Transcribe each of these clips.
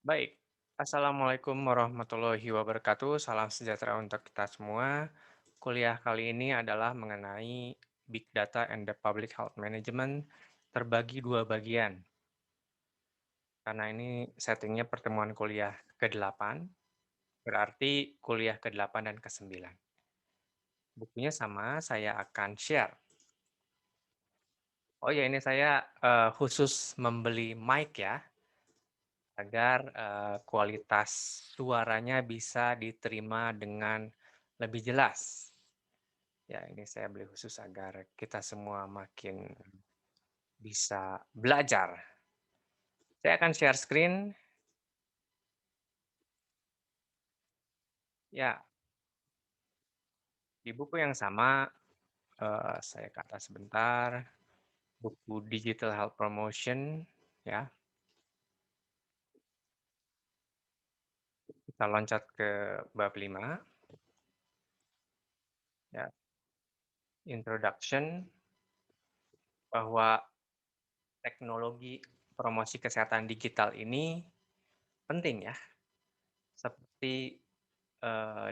Baik, Assalamualaikum warahmatullahi wabarakatuh. Salam sejahtera untuk kita semua. Kuliah kali ini adalah mengenai Big Data and the Public Health Management terbagi dua bagian. Karena ini settingnya pertemuan kuliah ke-8, berarti kuliah ke-8 dan ke-9. Bukunya sama, saya akan share. Oh ya, ini saya khusus membeli mic ya, agar kualitas suaranya bisa diterima dengan lebih jelas. Ya, ini saya beli khusus agar kita semua makin bisa belajar. Saya akan share screen. Ya, di buku yang sama, saya ke atas sebentar, buku Digital Health Promotion, ya. Kita loncat ke bab 5, ya, introduction, bahwa teknologi promosi kesehatan digital ini penting ya, seperti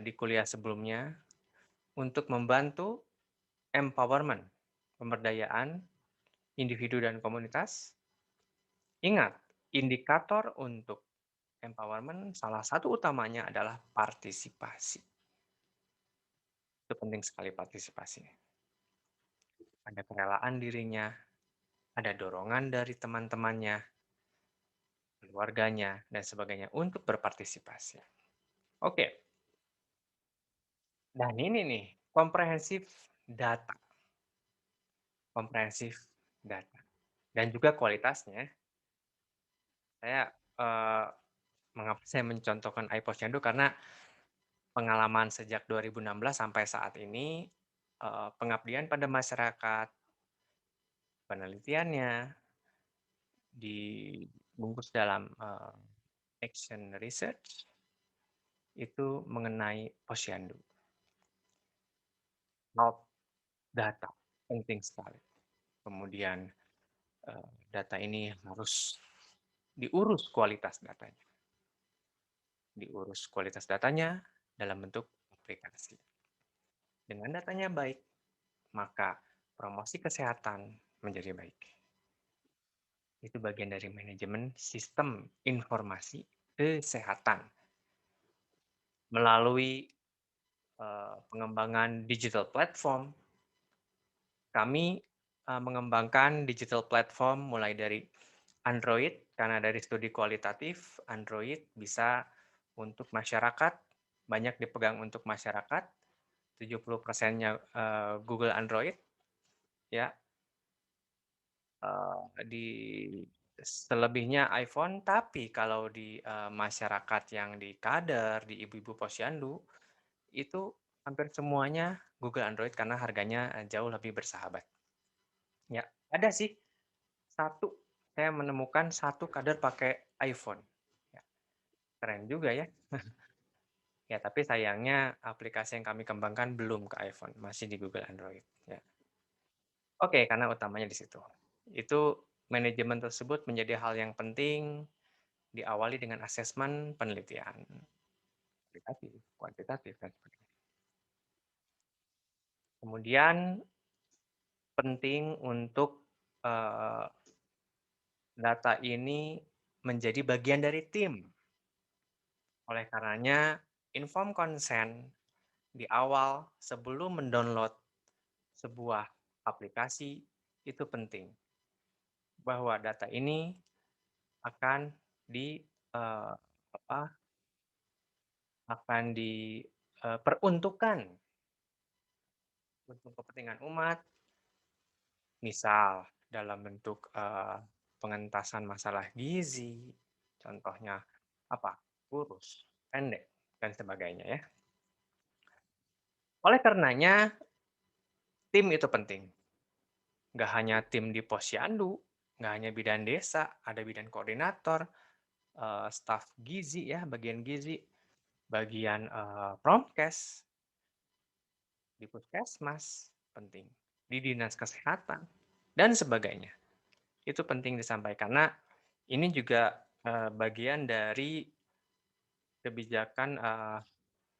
di kuliah sebelumnya, untuk membantu empowerment, pemberdayaan individu dan komunitas. Ingat, indikator untuk empowerment salah satu utamanya adalah partisipasi. Itu penting sekali partisipasi. Ada kerelaan dirinya, ada dorongan dari teman-temannya, keluarganya, dan sebagainya untuk berpartisipasi. Oke, dan ini nih, data, komprehensif data, dan juga kualitasnya. Saya, mengapa saya mencontohkan iPosyandu karena pengalaman sejak 2016 sampai saat ini, pengabdian pada masyarakat, penelitiannya dibungkus dalam, action research, itu mengenai Posyandu. Health data, penting sekali. Kemudian, data ini harus diurus kualitas datanya. Diurus kualitas datanya dalam bentuk aplikasi. Dengan datanya baik, maka promosi kesehatan menjadi baik. Itu bagian dari manajemen sistem informasi kesehatan melalui pengembangan digital platform. Kami mengembangkan digital platform mulai dari Android, karena dari studi kualitatif, Android bisa untuk masyarakat, banyak dipegang untuk masyarakat, 70%-nya Google Android, ya, di selebihnya iPhone, tapi kalau di masyarakat yang di kader, di ibu-ibu posyandu, itu hampir semuanya Google Android karena harganya jauh lebih bersahabat. Ya, ada sih satu, saya menemukan satu kader pakai iPhone. Ya, keren juga ya. Ya, tapi sayangnya aplikasi yang kami kembangkan belum ke iPhone, masih di Google Android. Ya. Oke, karena utamanya di situ. Itu manajemen tersebut menjadi hal yang penting diawali dengan asesmen penelitian, kualitatif, kuantitatif, dan sebagainya. Kemudian penting untuk eee, data ini menjadi bagian dari tim. Oleh karenanya, inform consent di awal sebelum mendownload sebuah aplikasi itu penting, bahwa data ini akan di eee, apa, akan diperuntukkan untuk kepentingan umat. Misal dalam bentuk, pengentasan masalah gizi, contohnya apa, kurus, pendek, dan sebagainya ya. Oleh karenanya, tim itu penting. Nggak hanya tim di posyandu, nggak hanya bidan desa, ada bidan koordinator, staf gizi ya, bagian gizi, bagian, promkes, di puskesmas, penting, di dinas kesehatan, dan sebagainya. Itu penting disampaikan. Nah, ini juga bagian dari kebijakan,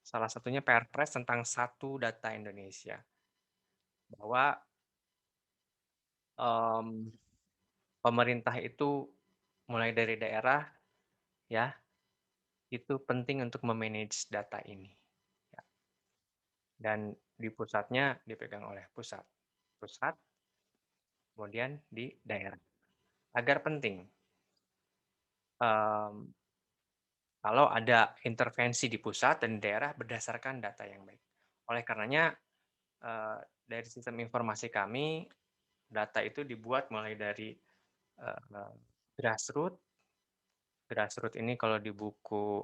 salah satunya Perpres tentang Satu Data Indonesia, bahwa, mmm, pemerintah itu mulai dari daerah ya, itu penting untuk me-manage data ini, ya, dan di pusatnya dipegang oleh pusat. Pusat, kemudian di daerah. Agar penting, mmm, kalau ada intervensi di pusat dan daerah berdasarkan data yang baik. Oleh karenanya, dari sistem informasi kami, data itu dibuat mulai dari, eee, grassroot. Grassroot ini kalau di buku,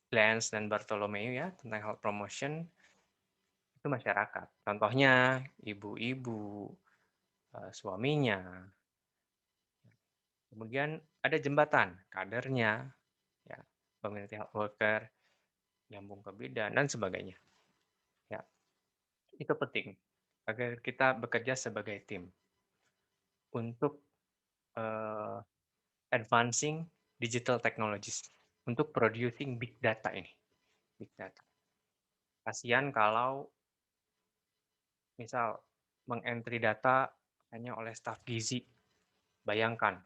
Glantz dan Bartholomew ya, tentang health promotion, itu masyarakat. Contohnya ibu-ibu, suaminya, kemudian ada jembatan, kadernya, ya, community health worker, nyambung ke bidan, dan sebagainya. Ya, itu penting agar kita bekerja sebagai tim untuk, eee, advancing digital technologies, untuk producing big data ini, big data. Kasihan kalau misal meng-entry data hanya oleh staf gizi. Bayangkan,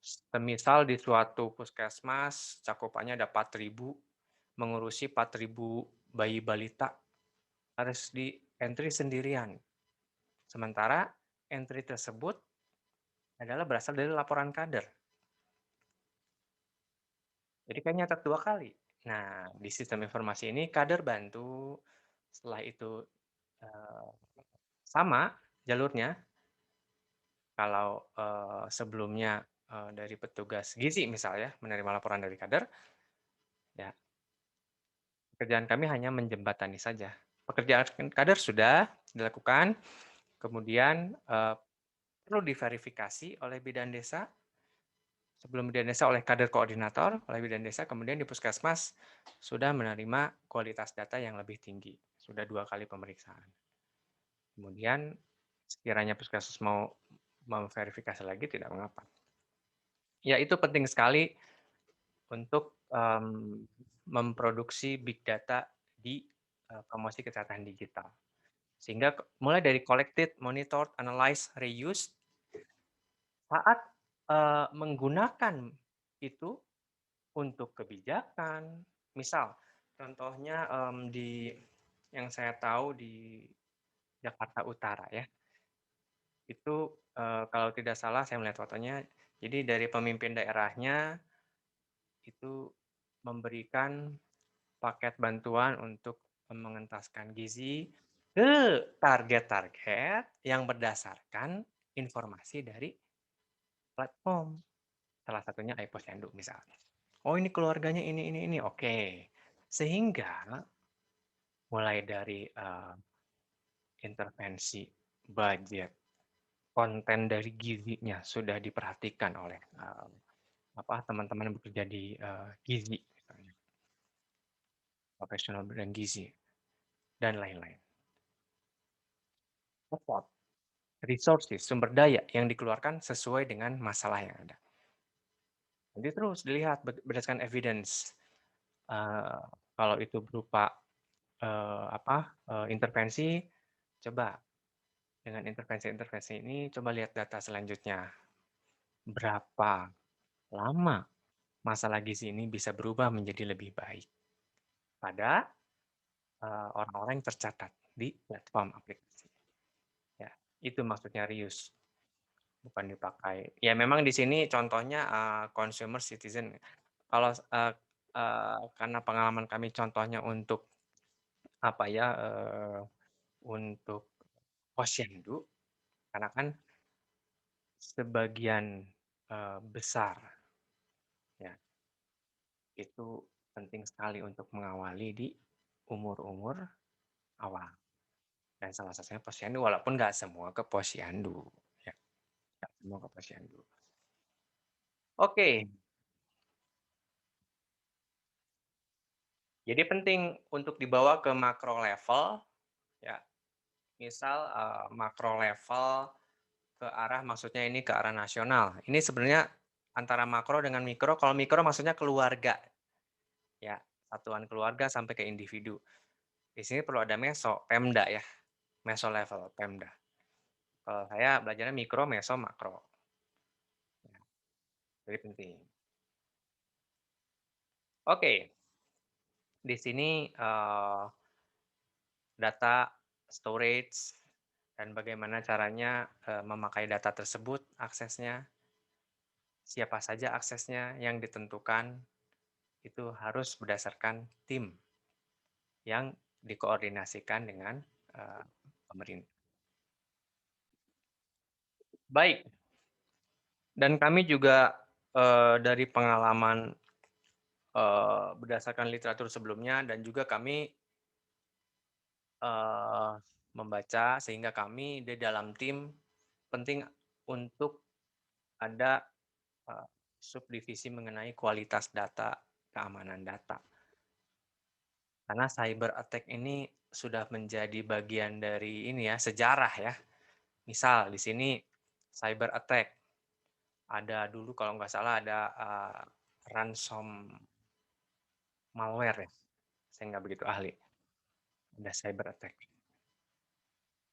semisal di suatu puskesmas cakupannya ada 4.000, mengurusi 4.000 bayi balita, harus di-entry sendirian. Sementara entry tersebut adalah berasal dari laporan kader. Jadi kan nyatet 2 kali. Nah, di sistem informasi ini kader bantu, setelah itu, eee, sama jalurnya, kalau, sebelumnya, dari petugas gizi misal ya, menerima laporan dari kader, ya pekerjaan kami hanya menjembatani saja. Pekerjaan kader sudah dilakukan, kemudian, perlu diverifikasi oleh bidan desa, sebelum bidan desa oleh kader koordinator, oleh bidan desa, kemudian di puskesmas sudah menerima kualitas data yang lebih tinggi, sudah 2 kali pemeriksaan. Kemudian sekiranya puskesmas mau memverifikasi lagi tidak mengapa. Ya itu penting sekali untuk, memproduksi big data di, promosi kesehatan digital. Sehingga mulai dari collected, monitored, analyze, reuse, saat, menggunakan itu untuk kebijakan, misal contohnya, di yang saya tahu di Jakarta Utara ya, itu, kalau tidak salah saya melihat fotonya, jadi dari pemimpin daerahnya itu memberikan paket bantuan untuk mengentaskan gizi ke target-target yang berdasarkan informasi dari platform. Salah satunya iPosyandu misalnya. Oh ini keluarganya ini, oke. Sehingga mulai dari, intervensi budget, konten dari gizinya sudah diperhatikan oleh, teman-teman yang bekerja di, gizi misalnya, profesional bidang gizi dan lain-lain. Support, resources, sumber daya yang dikeluarkan sesuai dengan masalah yang ada. Nanti terus dilihat berdasarkan evidence, eee, kalau itu berupa, intervensi, coba dengan intervensi-intervensi ini coba lihat data selanjutnya. Berapa lama masalah gizi ini bisa berubah menjadi lebih baik pada, orang-orang yang tercatat di platform aplikasi. Ya, itu maksudnya reuse, bukan dipakai ya memang di sini contohnya, consumer citizen. Kalau, karena pengalaman kami contohnya untuk, apa ya, untuk posyandu, karena kan sebagian, besar ya, itu penting sekali untuk mengawali di umur-umur awal, dan salah satunya posyandu, walaupun nggak semua ke posyandu, ya, nggak semua ke posyandu. Oke, jadi penting untuk dibawa ke makro level, ya, misal, makro level ke arah maksudnya ini ke arah nasional. Ini sebenarnya antara makro dengan mikro. Kalau mikro maksudnya keluarga, ya, satuan keluarga sampai ke individu. Di sini perlu ada meso, Pemda ya, meso level, Pemda. Kalau saya belajarnya mikro, meso, makro, ya, jadi penting. Oke, di sini, data storage dan bagaimana caranya, memakai data tersebut, aksesnya, siapa saja aksesnya yang ditentukan, itu harus berdasarkan tim yang dikoordinasikan dengan, eee, pemerin baik, dan kami juga, dari pengalaman, berdasarkan literatur sebelumnya dan juga kami, eee, membaca sehingga kami di dalam tim penting untuk ada, eee, subdivisi mengenai kualitas data, keamanan data. Karena cyber attack ini sudah menjadi bagian dari ini ya, sejarah ya. Misal di sini cyber attack, ada dulu kalau nggak salah ada, ransom malware ya, saya nggak begitu ahli, ada cyber attack.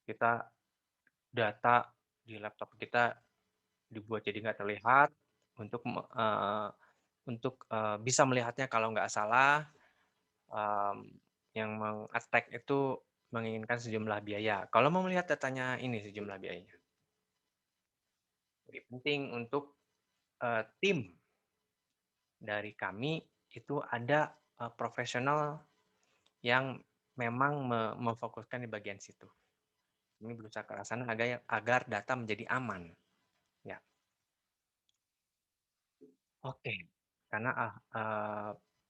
Kita data di laptop kita dibuat jadi nggak terlihat untuk bisa melihatnya kalau nggak salah, mmm, yang meng-attack itu menginginkan sejumlah biaya. Kalau mau melihat datanya ini sejumlah biayanya. Jadi penting untuk, tim dari kami itu ada, profesional yang memang memfokuskan di bagian situ. Kami berusaha ke arah sana agar data menjadi aman, ya. Oke. Karena,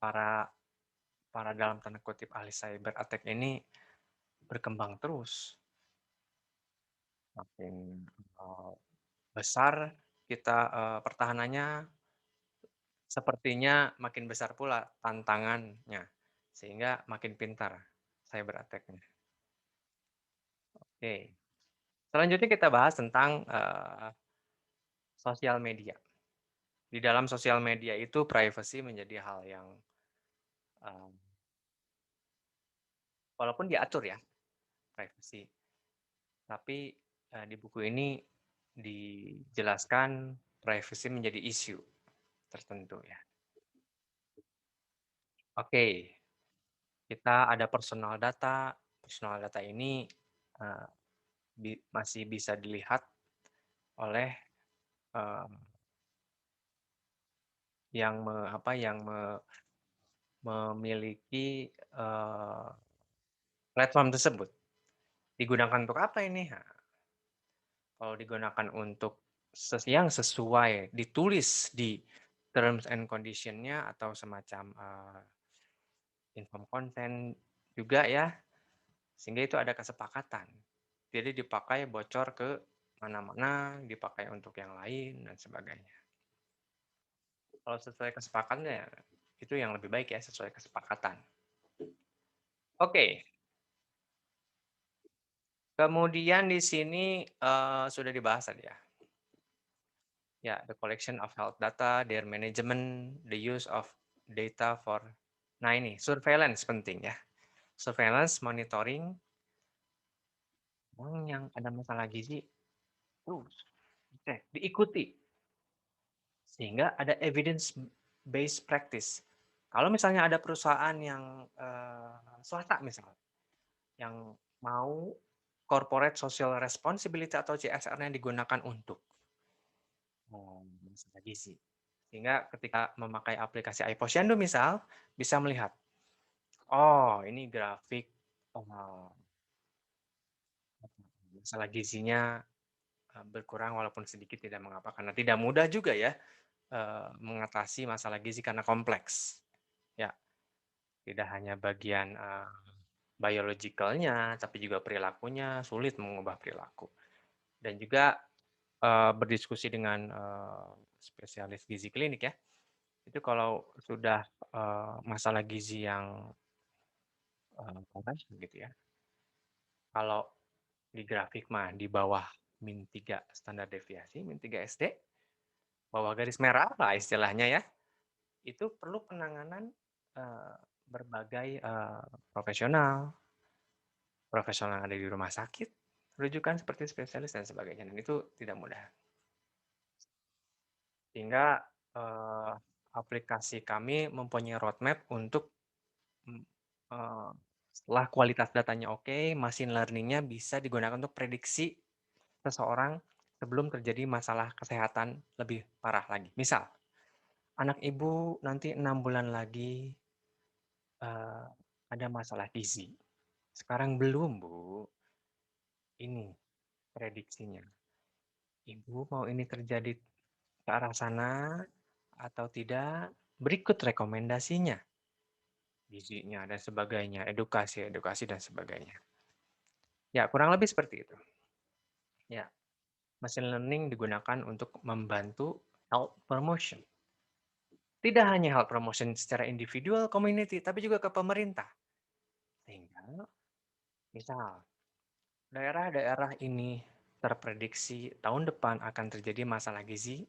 para para dalam tanda kutip "ahli cyber attack" ini berkembang terus, makin, besar kita, pertahanannya, sepertinya makin besar pula tantangannya, sehingga makin pintar cyber attack-nya. Oke, selanjutnya kita bahas tentang, sosial media. Di dalam sosial media itu privacy menjadi hal yang, eee, walaupun diatur ya privacy, tapi, di buku ini dijelaskan privacy menjadi isu tertentu ya. Oke, kita ada personal data ini, eee, masih bisa dilihat oleh, eee, yang memiliki, platform tersebut. Digunakan untuk apa ini? Nah, kalau digunakan untuk yang sesuai ditulis di terms and condition-nya atau semacam, inform consent juga ya, sehingga itu ada kesepakatan. Jadi dipakai bocor ke mana-mana, dipakai untuk yang lain dan sebagainya. Kalau sesuai kesepakatan ya itu yang lebih baik ya, sesuai kesepakatan. Oke, kemudian di sini, sudah dibahas tadi ya. Ya, the collection of health data, their management, the use of data for nah ini surveillance penting ya. Surveillance, monitoring, yang ada masalah gizi terus dicek, diikuti, sehingga ada evidence based practice. Kalau misalnya ada perusahaan yang, swasta misal, yang mau corporate social responsibility atau CSR-nya digunakan untuk, masalah gizi. Sehingga ketika memakai aplikasi iPosyandu misal, bisa melihat, oh ini grafik, eee, masalah gizinya, berkurang walaupun sedikit tidak mengapa, karena tidak mudah juga ya, mengatasi masalah gizi karena kompleks. Ya, tidak hanya bagian, biological-nya, tapi juga perilakunya, sulit mengubah perilaku. Dan juga, berdiskusi dengan, spesialis gizi klinik ya, itu kalau sudah, masalah gizi yang, kompleks gitu ya, kalau di grafik mah di bawah -3 standar deviasi, -3 SD, bawah garis merah lah istilahnya ya, itu perlu penanganan, eee, berbagai, profesional profesional yang ada di rumah sakit, rujukan seperti spesialis dan sebagainya, dan itu tidak mudah. Sehingga, eee, aplikasi kami mempunyai roadmap untuk, mmm, eee, setelah kualitas datanya oke, machine learning-nya bisa digunakan untuk prediksi seseorang sebelum terjadi masalah kesehatan lebih parah lagi. Misal, anak ibu nanti 6 bulan lagi, eee, ada masalah gizi. Sekarang belum, Bu, ini prediksinya. Ibu mau ini terjadi ke arah sana atau tidak? Berikut rekomendasinya, gizinya dan sebagainya, edukasi dan sebagainya. Ya, kurang lebih seperti itu. Ya, machine learning digunakan untuk membantu health promotion. Tidak hanya health promotion secara individual, community, tapi juga ke pemerintah. Sehingga, misal, daerah-daerah ini terprediksi tahun depan akan terjadi masalah gizi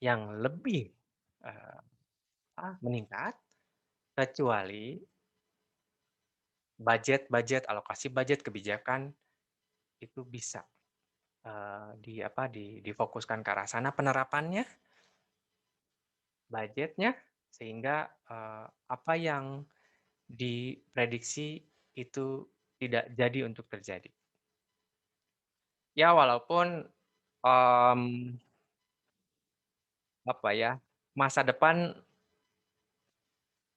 yang lebih eh, meningkat, kecuali alokasi budget kebijakan itu bisa difokuskan ke arah sana penerapannya, budgetnya, sehingga apa yang diprediksi itu tidak jadi untuk terjadi. Ya walaupun, mmm, apa ya, masa depan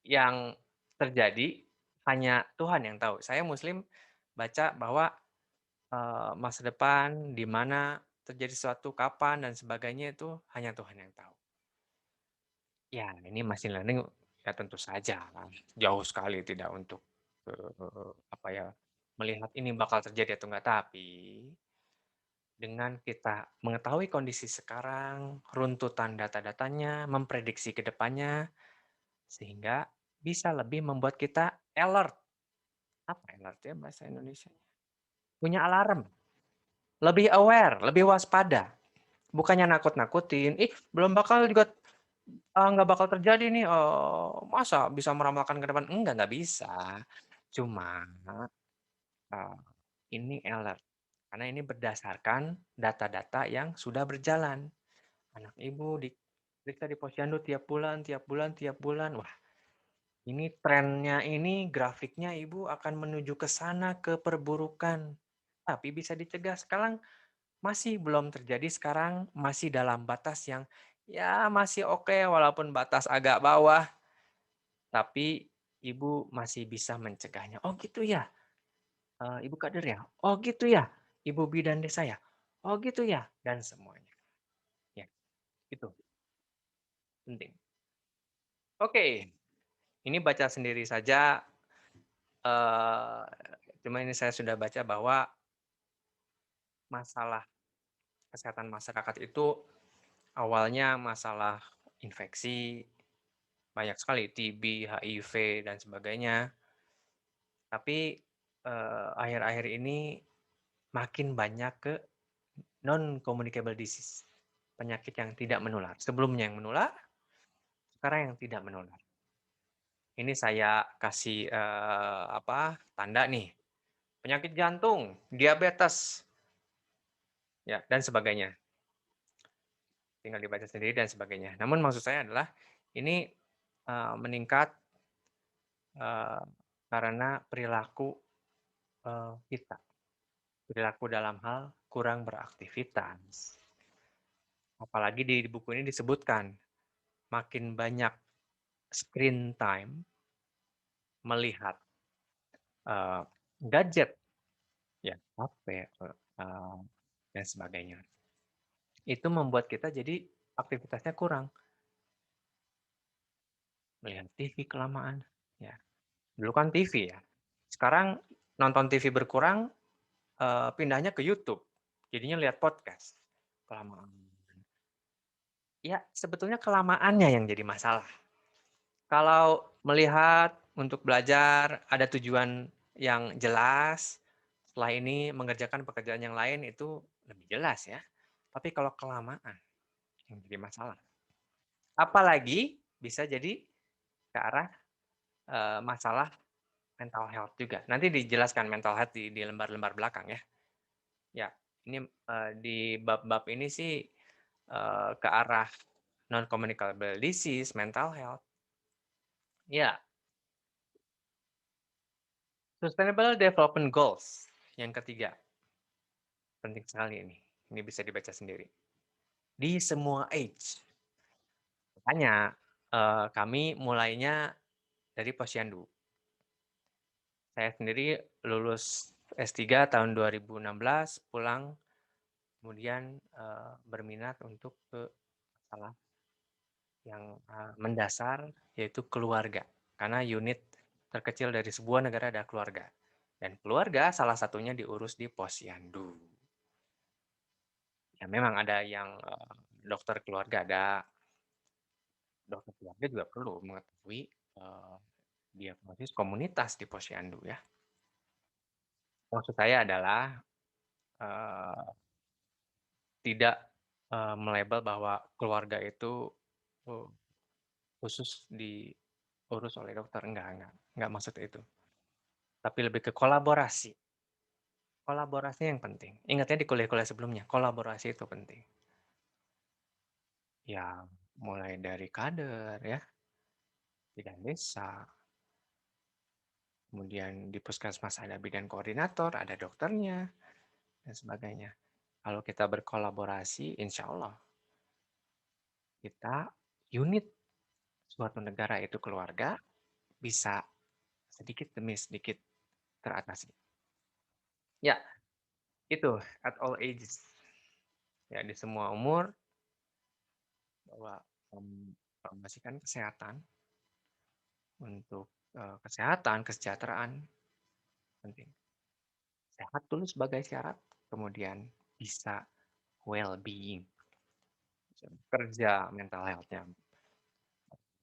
yang terjadi hanya Tuhan yang tahu. Saya Muslim baca bahwa, masa depan di mana terjadi sesuatu, kapan dan sebagainya itu hanya Tuhan yang tahu. Ya ini machine learning ya tentu saja jauh sekali tidak untuk, apa ya, melihat ini bakal terjadi atau enggak, tapi dengan kita mengetahui kondisi sekarang, runtutan data-datanya, memprediksi ke depannya, sehingga bisa lebih membuat kita alert. Apa alert ya bahasa Indonesia? Punya alarm, lebih aware, lebih waspada. Bukannya nakut-nakutin, "Ih, belum bakal juga, nggak bakal terjadi nih, masa bisa meramalkan ke depan?" Nggak bisa. Cuma, eee, ini alert, karena ini berdasarkan data-data yang sudah berjalan. Anak ibu diperiksa di posyandu tiap bulan, tiap bulan. Wah, ini trennya ini, grafiknya ibu akan menuju ke sana, ke perburukan. Tapi bisa dicegah. Sekarang masih belum terjadi, sekarang masih dalam batas yang, ya masih oke, walaupun batas agak bawah, tapi ibu masih bisa mencegahnya. Oh gitu ya, ibu kader ya? Oh gitu ya, ibu bidan desa ya? Oh gitu ya? Dan semuanya. Ya, itu penting. Oke. Ini baca sendiri saja, eee, cuma ini saya sudah baca bahwa masalah kesehatan masyarakat itu awalnya masalah infeksi, banyak sekali TB, HIV, dan sebagainya. Tapi, akhir-akhir ini makin banyak ke non communicable disease, penyakit yang tidak menular. Sebelumnya yang menular, sekarang yang tidak menular. Ini saya kasih, tanda nih, penyakit jantung, diabetes, ya, dan sebagainya. Tinggal dibaca sendiri dan sebagainya. Namun maksud saya adalah ini, meningkat, eee, karena perilaku, kita. Perilaku dalam hal kurang beraktivitas. Apalagi di buku ini disebutkan, makin banyak screen time, melihat, eee, gadget, ya HP, dan sebagainya. Itu membuat kita jadi aktivitasnya kurang, melihat TV kelamaan, ya. Dulu kan TV ya, sekarang nonton TV berkurang, pindahnya ke YouTube, jadinya lihat podcast, kelamaan. Ya, sebetulnya kelamaannya yang jadi masalah. Kalau melihat untuk belajar ada tujuan yang jelas, setelah ini mengerjakan pekerjaan yang lain itu lebih jelas ya. Tapi kalau kelamaan, yang jadi masalah. Apalagi bisa jadi ke arah, masalah mental health juga. Nanti dijelaskan mental health di lembar-lembar belakang ya. Ya, ini, di bab-bab ini sih, ke arah non-communicable disease, mental health. Ya, Sustainable Development Goals yang ketiga, penting sekali ini. Ini bisa dibaca sendiri. Di semua age. Makanya, kami mulainya dari posyandu. Saya sendiri lulus S3 tahun 2016, pulang, kemudian, berminat untuk ke masalah yang, mendasar, yaitu keluarga. Karena unit terkecil dari sebuah negara adalah keluarga. Dan keluarga salah satunya diurus di posyandu. Ya memang ada yang, dokter keluarga ada, dokter keluarga juga perlu mengetahui, diagnosis komunitas di posyandu ya. Maksud saya adalah, eee, tidak, melabel bahwa keluarga itu, eee, khusus diurus oleh dokter, enggak maksud itu. Tapi lebih ke kolaborasi. Kolaborasi yang penting. Ingat ya di kuliah-kuliah sebelumnya, kolaborasi itu penting. Ya, mulai dari kader ya, bidan desa, kemudian di puskesmas ada bidan koordinator, ada dokternya, dan sebagainya. Kalau kita berkolaborasi, insya Allah kita unit suatu negara itu keluarga bisa sedikit demi sedikit teratasi. Ya, itu at all ages. Ya, di semua umur bahwa mempromosikan kesehatan untuk kesehatan, kesejahteraan penting. Sehat dulu sebagai syarat, kemudian bisa well-being, kerja mental health-nya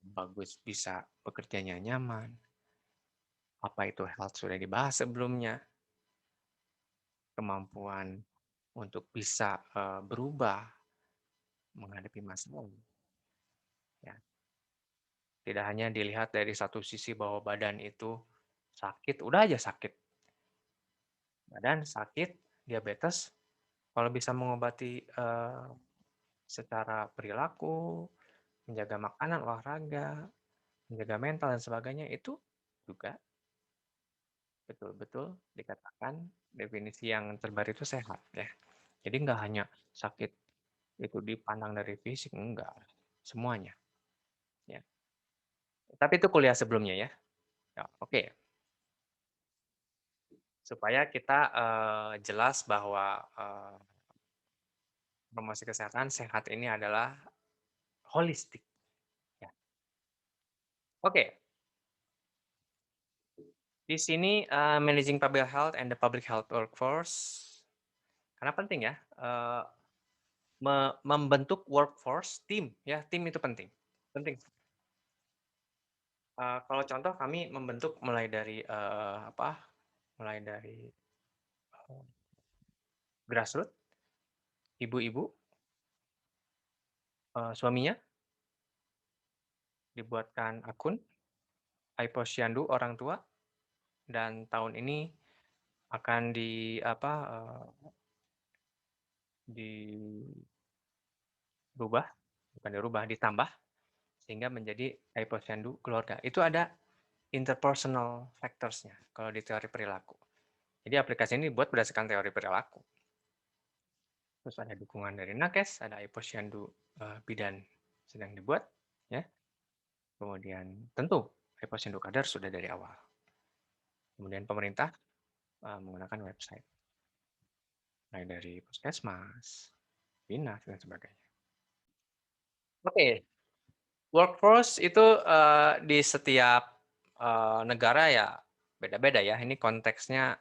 bagus, bisa bekerjanya nyaman. Apa itu health sudah dibahas sebelumnya, kemampuan untuk bisa berubah menghadapi masalah. Ya, tidak hanya dilihat dari satu sisi bahwa badan itu sakit, udah aja sakit. Badan sakit, diabetes, kalau bisa mengobati secara perilaku, menjaga makanan, olahraga, menjaga mental dan sebagainya, itu juga betul-betul dikatakan definisi yang terbaru itu sehat ya. Jadi nggak hanya sakit itu dipandang dari fisik, enggak, semuanya. Ya. Tapi itu kuliah sebelumnya ya. Ya, oke. Supaya kita jelas bahwa promosi kesehatan sehat ini adalah holistik. Ya. Oke, di sini managing public health and the public health workforce karena penting ya membentuk workforce tim ya tim itu penting penting. Kalau contoh kami membentuk mulai dari apa mulai dari grassroots ibu-ibu suaminya dibuatkan akun iPosyandu orang tua dan tahun ini akan di apa dirubah bukan dirubah ditambah sehingga menjadi iPosyandu keluarga. Itu ada interpersonal factors-nya kalau di teori perilaku. Jadi aplikasi ini dibuat berdasarkan teori perilaku. Terus ada dukungan dari nakes, ada iPosyandu bidan sedang dibuat, ya. Kemudian tentu iPosyandu kader sudah dari awal. Kemudian pemerintah menggunakan website, mulai dari puskesmas, dinas dan sebagainya. Oke, workforce itu di setiap negara ya beda-beda ya. Ini konteksnya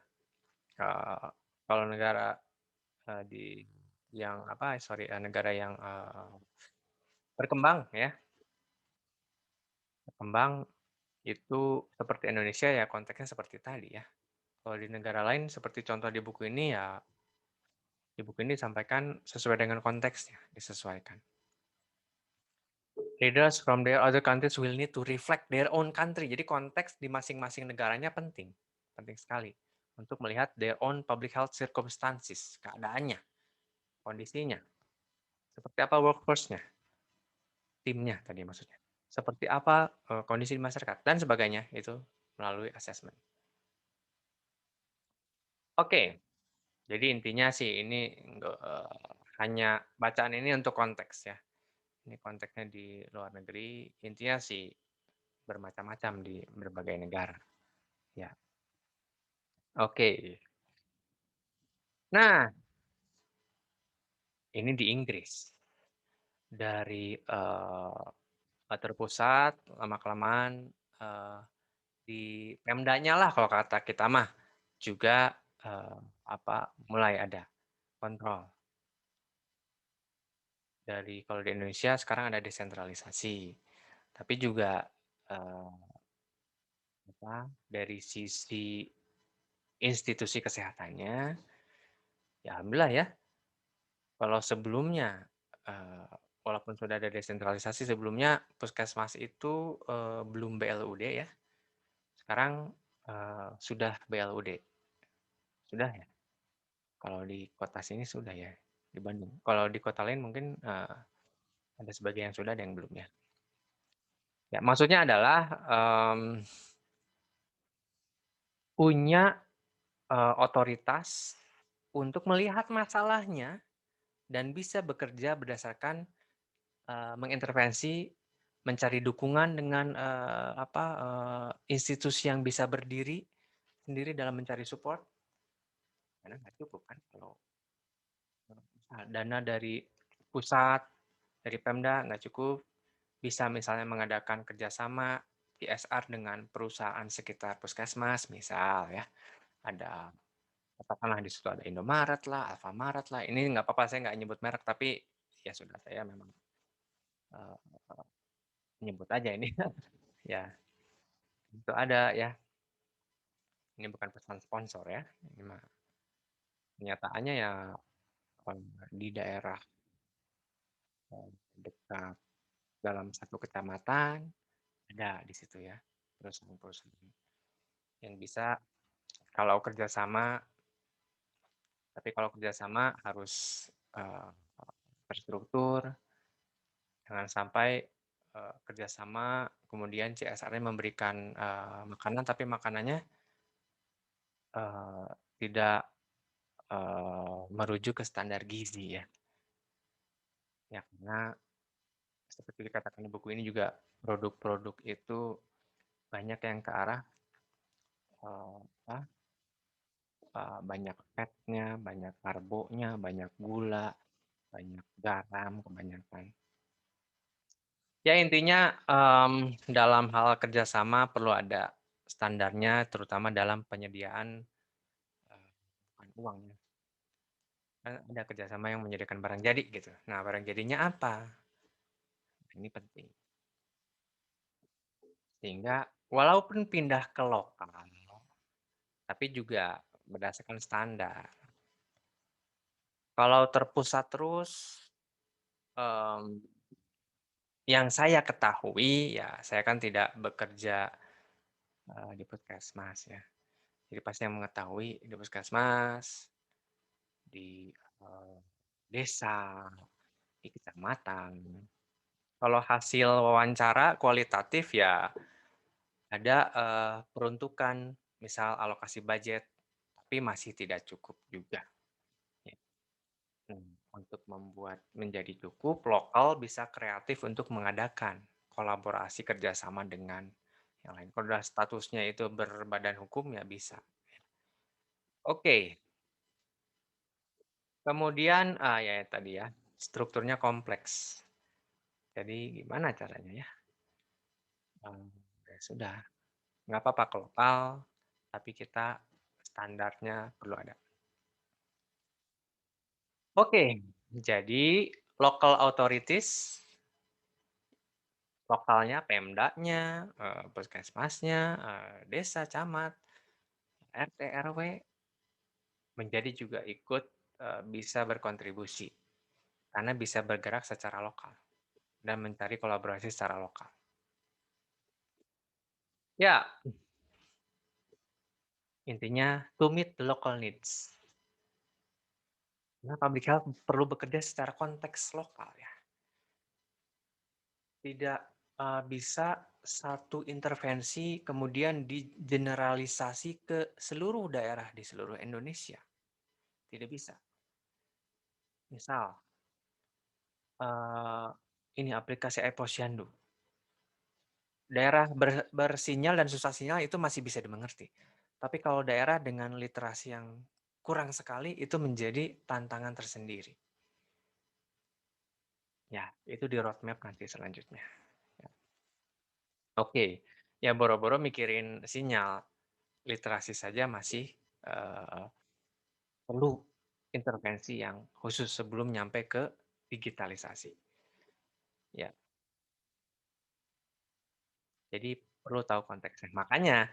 kalau negara di yang apa sorry negara yang berkembang ya berkembang itu seperti Indonesia ya konteksnya seperti tadi ya. Kalau di negara lain seperti contoh di buku ini ya di buku ini disampaikan sesuai dengan konteksnya disesuaikan. Leaders from their other countries will need to reflect their own country. Jadi konteks di masing-masing negaranya penting, penting sekali untuk melihat their own public health circumstances, keadaannya, kondisinya, seperti apa workforce-nya, timnya tadi maksudnya. Seperti apa kondisi di masyarakat dan sebagainya itu melalui assessment. Oke, jadi intinya sih ini hanya bacaan ini untuk konteks ya. Ini konteksnya di luar negeri, intinya sih bermacam-macam di berbagai negara. Ya, oke. Nah, ini di Inggris. Dari, terpusat lama-kelamaan, eee, di Pemdanya lah kalau kata kita mah, juga, mulai ada kontrol. Kalau di Indonesia sekarang ada desentralisasi, tapi juga, eee, dari sisi institusi kesehatannya, ya alhamdulillah ya, kalau sebelumnya, eee, walaupun sudah ada desentralisasi sebelumnya puskesmas itu, belum BLUD ya, sekarang, sudah BLUD, sudah ya? Kalau di kota sini sudah ya, di Bandung. Kalau di kota lain mungkin, ada sebagian yang sudah, ada yang belum ya. Ya maksudnya adalah, punya, otoritas untuk melihat masalahnya dan bisa bekerja berdasarkan, mengintervensi, mencari dukungan dengan, institusi yang bisa berdiri sendiri dalam mencari support, karena nggak cukup kan kalau, dana dari pusat, dari Pemda nggak cukup, bisa misalnya mengadakan kerjasama CSR dengan perusahaan sekitar puskesmas misal ya, ada katakanlah di situ ada Indomaret lah, Alfamaret lah, ini nggak apa-apa saya nggak nyebut merek, tapi ya sudah saya memang, eee, nyebut aja ini. Ya, itu ada ya, ini bukan pesan sponsor ya, ini mah kenyataannya ya, di daerah, dekat dalam satu kecamatan ada di situ ya, perusahaan-perusahaan yang bisa kalau kerjasama, tapi kalau kerjasama harus, terstruktur, jangan sampai, kerjasama kemudian CSR-nya memberikan, makanan, tapi makanannya, eee, tidak, merujuk ke standar gizi ya. Ya karena seperti dikatakan di buku ini juga produk-produk itu banyak yang ke arah, eee, apa, banyak fat-nya, banyak karbonya, banyak gula, banyak garam kebanyakan. Ya intinya, dalam hal kerjasama perlu ada standarnya terutama dalam penyediaan, bukan uang ya, kan ada kerjasama yang menyediakan barang jadi gitu. Nah barang jadinya apa? Nah, ini penting. Sehingga walaupun pindah ke lokal, tapi juga berdasarkan standar. Kalau terpusat terus, mmm, yang saya ketahui ya saya kan tidak bekerja, di puskesmas ya. Jadi pasti yang mengetahui di puskesmas, di, desa, di kecamatan. Kalau hasil wawancara kualitatif ya ada, peruntukan, misal alokasi budget, tapi masih tidak cukup juga, ya. Untuk membuat menjadi cukup, lokal bisa kreatif untuk mengadakan kolaborasi kerjasama dengan yang lain. Kalau udah statusnya itu berbadan hukum ya bisa. Oke, kemudian, ya tadi ya, strukturnya kompleks. Jadi gimana caranya ya? Ya sudah, nggak apa-apa ke lokal, tapi kita standarnya perlu ada. Oke, jadi local authorities, lokalnya Pemdanya, puskesmasnya, desa, camat, RT, RW, menjadi juga ikut, bisa berkontribusi, karena bisa bergerak secara lokal. dan mencari kolaborasi secara lokal. Ya, intinya to meet the local needs. Nah, public health perlu bekerja secara konteks lokal ya. Tidak, bisa satu intervensi kemudian digeneralisasi ke seluruh daerah di seluruh Indonesia, tidak bisa. Misal, eee, ini aplikasi iPosyandu, daerah bersinyal dan susah sinyal itu masih bisa dimengerti. Tapi kalau daerah dengan literasi yang kurang sekali, itu menjadi tantangan tersendiri. Ya, itu di roadmap nanti selanjutnya. Ya. Oke, ya boro-boro mikirin sinyal, literasi saja masih, eee, perlu intervensi yang khusus sebelum nyampe ke digitalisasi. Ya, jadi perlu tahu konteksnya. Makanya,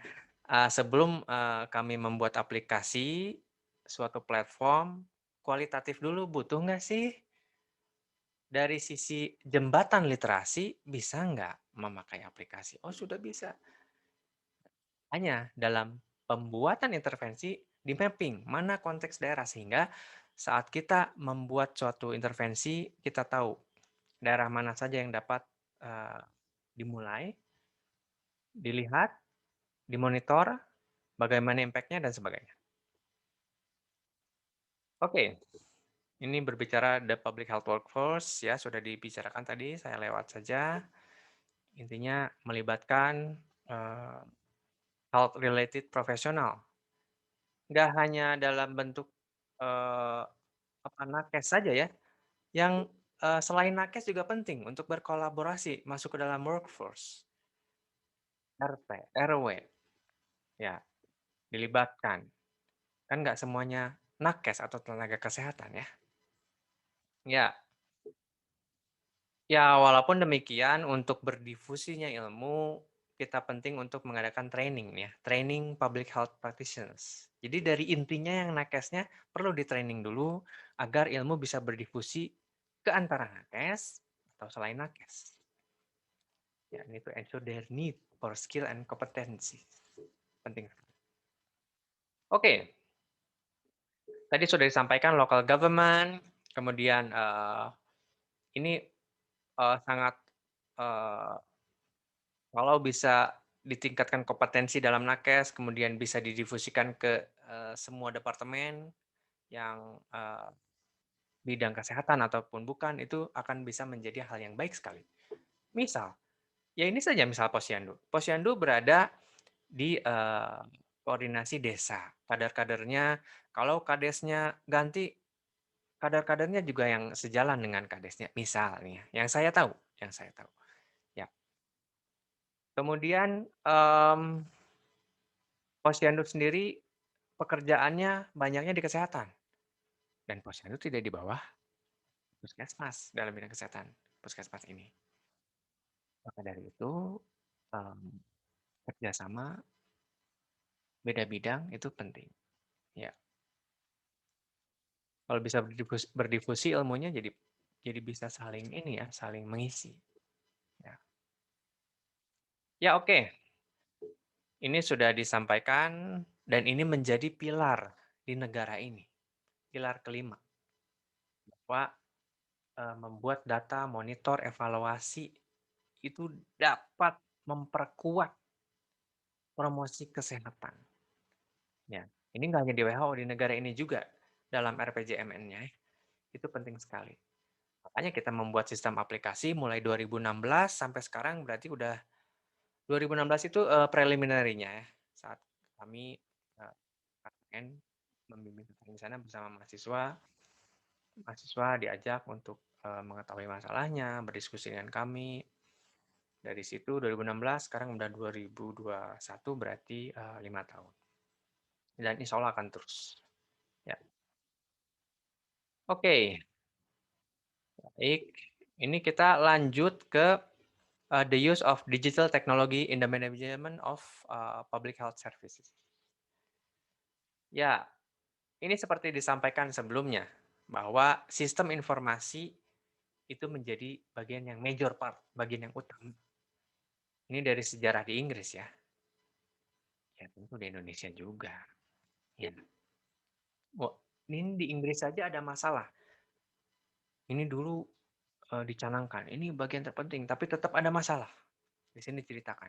sebelum, kami membuat aplikasi, suatu platform, kualitatif dulu, butuh nggak sih dari sisi jembatan literasi, bisa nggak memakai aplikasi? Oh, sudah bisa. Hanya dalam pembuatan intervensi di-mapping, mana konteks daerah, sehingga saat kita membuat suatu intervensi, kita tahu daerah mana saja yang dapat, eee, dimulai, dilihat, dimonitor, bagaimana impact-nya dan sebagainya. Oke, ini berbicara the public health workforce ya, sudah dibicarakan tadi, saya lewat saja. Intinya melibatkan, eee, health related profesional. Nggak hanya dalam bentuk, eee, apa, nakes saja ya, yang, selain nakes juga penting untuk berkolaborasi masuk ke dalam workforce, RT, RW, ya, dilibatkan. Kan nggak semuanya nakes atau tenaga kesehatan ya. Ya, ya walaupun demikian untuk berdifusinya ilmu, kita penting untuk mengadakan training ya, training public health practitioners. Jadi dari intinya yang nakesnya perlu di-training dulu agar ilmu bisa berdifusi ke antara nakes atau selain nakes. Ya, ini to ensure their need for skill and competency. Penting. Oke, tadi sudah disampaikan local government, kemudian ini sangat kalau bisa ditingkatkan kompetensi dalam nakes, kemudian bisa didifusikan ke semua departemen yang bidang kesehatan ataupun bukan, itu akan bisa menjadi hal yang baik sekali. Misal, ya ini saja misal Posyandu. Posyandu berada di koordinasi desa. Kader-kadernya, kalau kadesnya ganti, kader-kadernya juga yang sejalan dengan kadesnya. Misalnya, yang saya tahu. Ya. Kemudian Posyandu sendiri pekerjaannya banyaknya di kesehatan dan Posyandu tidak di bawah puskesmas dalam bidang kesehatan, puskesmas ini. Maka dari itu, mmm, kerjasama beda bidang itu penting, ya. Kalau bisa berdifusi ilmunya jadi bisa saling ini ya, saling mengisi, ya. Ya oke, ini sudah disampaikan dan ini menjadi pilar di negara ini, pilar kelima, bahwa, membuat data, monitor, evaluasi itu dapat memperkuat promosi kesehatan. Ya, ini nggak hanya di WHO, di negara ini juga dalam RPJMN-nya, itu penting sekali. Makanya kita membuat sistem aplikasi mulai 2016 sampai sekarang berarti udah 2016 itu, preliminary-nya ya, saat kami, KKN membimbing di sana bersama mahasiswa, mahasiswa diajak untuk, mengetahui masalahnya, berdiskusi dengan kami. Dari situ 2016 sekarang udah 2021 berarti, 5 tahun. Dan insya Allah akan terus. Ya, oke, baik. Ini kita lanjut ke the use of digital technology in the management of public health services. Ya, ini seperti disampaikan sebelumnya bahwa sistem informasi itu menjadi bagian yang major part, bagian yang utama. Ini dari sejarah di Inggris ya. Ya tentu di Indonesia juga. Ya. Oh, ini di Inggris saja ada masalah. Ini dulu dicanangkan, ini bagian terpenting, tapi tetap ada masalah. Di sini diceritakan,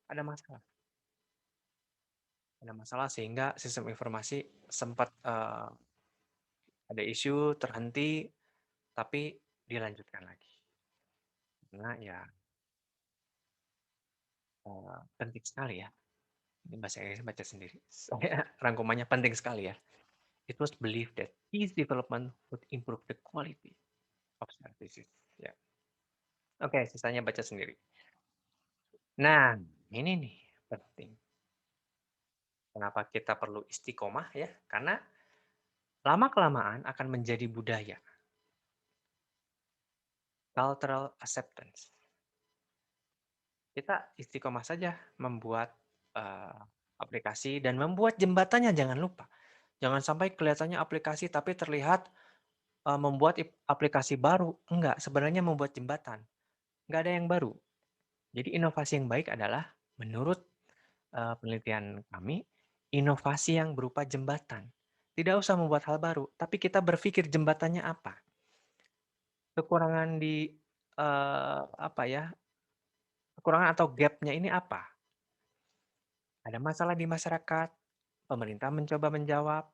ada masalah. Ada masalah sehingga sistem informasi sempat ada isu, terhenti, tapi dilanjutkan lagi. Karena ya penting sekali ya. Ini bahasa Inggris baca sendiri. Saya rangkumannya penting sekali ya. It was believed that these development would improve the quality of services. Ya. Oke, sisanya baca sendiri. Nah, ini nih penting. Kenapa kita perlu istiqomah ya? Karena lama-kelamaan akan menjadi budaya. Cultural acceptance. Kita istiqomah saja membuat aplikasi dan membuat jembatannya, jangan lupa. Jangan sampai kelihatannya aplikasi tapi terlihat membuat aplikasi baru. Enggak, sebenarnya membuat jembatan. Enggak ada yang baru. Jadi inovasi yang baik adalah menurut penelitian kami, inovasi yang berupa jembatan. Tidak usah membuat hal baru, tapi kita berpikir jembatannya apa. Kekurangan di apa ya? Kekurangan atau gap-nya ini apa? Ada masalah di masyarakat, pemerintah mencoba menjawab,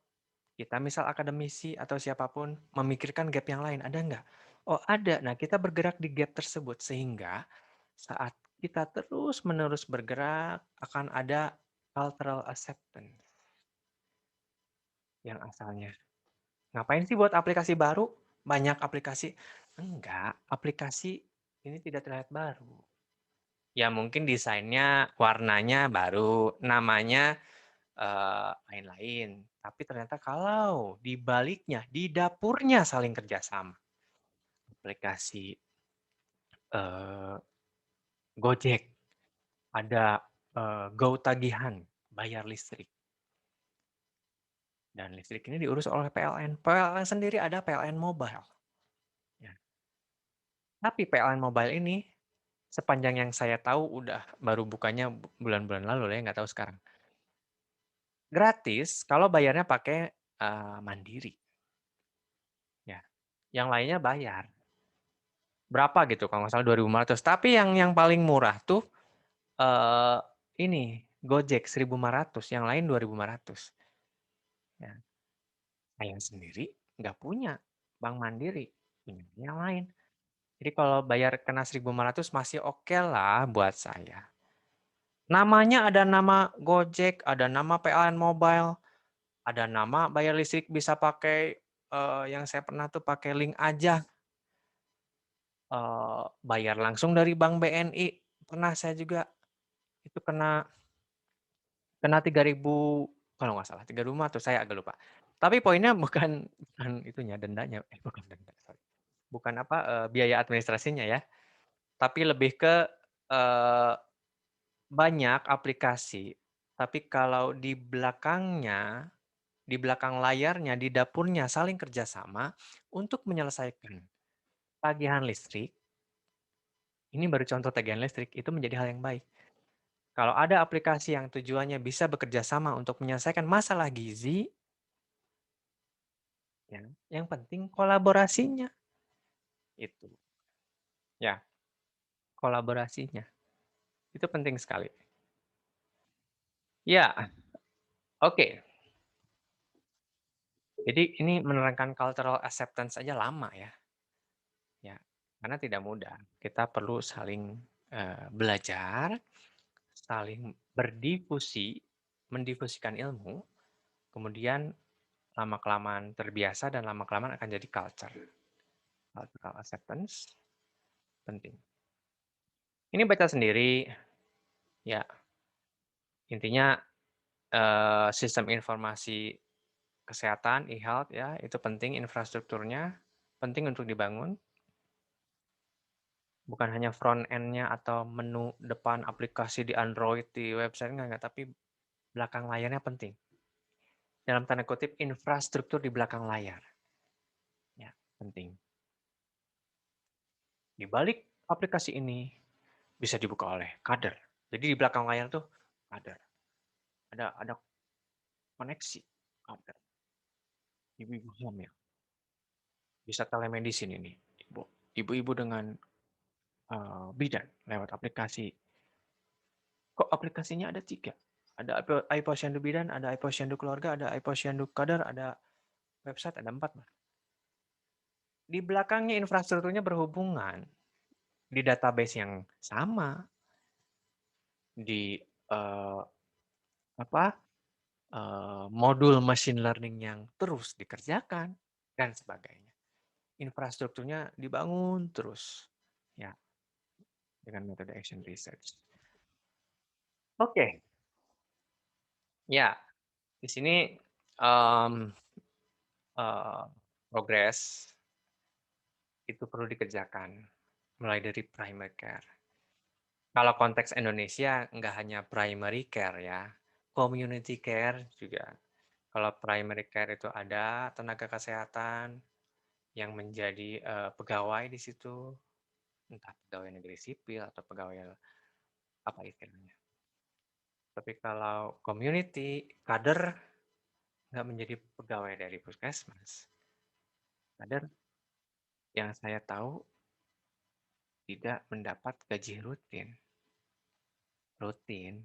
kita misal akademisi atau siapapun memikirkan gap yang lain, ada nggak? Oh ada, nah kita bergerak di gap tersebut sehingga saat kita terus-menerus bergerak akan ada cultural acceptance yang asalnya. Ngapain sih buat aplikasi baru? Banyak aplikasi. Enggak, aplikasi ini tidak terlihat baru. Ya mungkin desainnya, warnanya baru, namanya lain-lain. Tapi ternyata kalau di baliknya, di dapurnya saling kerjasama. Aplikasi Gojek, ada Go Tagihan, bayar listrik. Dan listrik ini diurus oleh PLN. PLN sendiri ada PLN Mobile. Ya. Tapi PLN Mobile ini, sepanjang yang saya tahu udah baru bukanya bulan-bulan lalu ya, nggak tahu sekarang. Gratis kalau bayarnya pakai Mandiri. Ya. Yang lainnya bayar. Berapa gitu kalau nggak salah 2.500. Tapi yang paling murah tuh ini Gojek 1.500, yang lain 2.500. Ya. Saya sendiri nggak punya Bank Mandiri, punya yang lain. Jadi kalau bayar kena 1.500 masih oke lah buat saya. Namanya ada nama Gojek, ada nama PLN Mobile, ada nama bayar listrik bisa pakai yang saya pernah tuh pakai link aja. Bayar langsung dari Bank BNI, pernah saya juga. Itu kena 3.000 kalau nggak salah, 3.500, saya agak lupa. Tapi poinnya bukan itunya, dendanya, bukan denda, sorry. Bukan apa, biaya administrasinya ya, tapi lebih ke banyak aplikasi, tapi kalau di belakangnya, di belakang layarnya, di dapurnya saling kerjasama untuk menyelesaikan tagihan listrik, ini baru contoh tagihan listrik, itu menjadi hal yang baik. Kalau ada aplikasi yang tujuannya bisa bekerja sama untuk menyelesaikan masalah gizi, ya, yang penting kolaborasinya. Itu. Ya, kolaborasinya. Itu penting sekali. Ya, oke. Jadi ini menerangkan cultural acceptance aja lama ya. Ya, karena tidak mudah. Kita perlu saling belajar, saling berdifusi, mendifusikan ilmu, kemudian lama-kelamaan terbiasa dan lama-kelamaan akan jadi culture. Cultural acceptance penting. Ini baca sendiri, ya. Intinya sistem informasi kesehatan, e-health ya, itu penting infrastrukturnya, penting untuk dibangun. Bukan hanya front end-nya atau menu depan aplikasi di Android, di website, enggak, tapi belakang layarnya penting. Dalam tanda kutip, infrastruktur di belakang layar. Ya, penting. Di balik aplikasi ini bisa dibuka oleh kader. Jadi di belakang layar tuh kader, ada koneksi kader, ibu-ibu hamil, bisa telemedicine ini, ibu ibu-ibu dengan, bidan lewat aplikasi. Kok aplikasinya ada 3, ada iPosyandu Bidan, ada iPosyandu Keluarga, ada iPosyandu Kader, ada website, ada 4 Mas. Di belakangnya infrastrukturnya berhubungan, di database yang sama, di, eee, apa, modul machine learning yang terus dikerjakan, dan sebagainya. Infrastrukturnya dibangun terus, ya, dengan metode action research. Oke, ya, di sini, mmm, eee, progres itu perlu dikerjakan, mulai dari primary care. Kalau konteks Indonesia nggak hanya primary care ya, community care juga. Kalau primary care itu ada tenaga kesehatan yang menjadi, pegawai di situ, entah pegawai negeri sipil atau pegawai apa istilahnya. Tapi kalau community, kader nggak menjadi pegawai dari puskesmas. Kader yang saya tahu tidak mendapat gaji rutin. Rutin.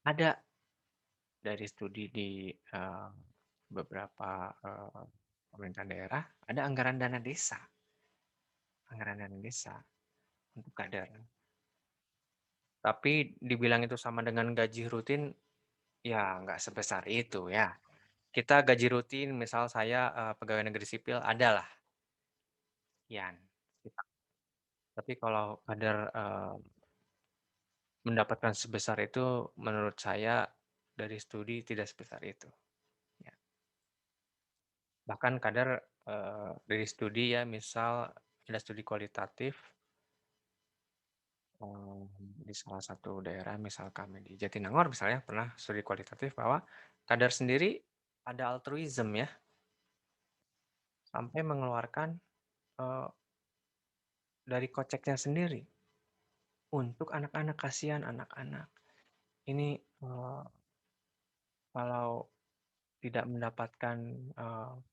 Ada dari studi di, beberapa, pemerintahan daerah, ada anggaran dana desa untuk kader. Tapi dibilang itu sama dengan gaji rutin, ya nggak sebesar itu ya. Kita gaji rutin misal saya, pegawai negeri sipil adalah sekian, kita. Tapi kalau kader, mendapatkan sebesar itu menurut saya dari studi tidak sebesar itu, ya. Bahkan kader, dari studi ya misal ada studi kualitatif, di salah satu daerah misal kami di Jatinangor misalnya pernah studi kualitatif bahwa kader sendiri ada altruism ya, sampai mengeluarkan, eee, dari koceknya sendiri untuk anak-anak, kasihan anak-anak. Ini, kalau tidak mendapatkan,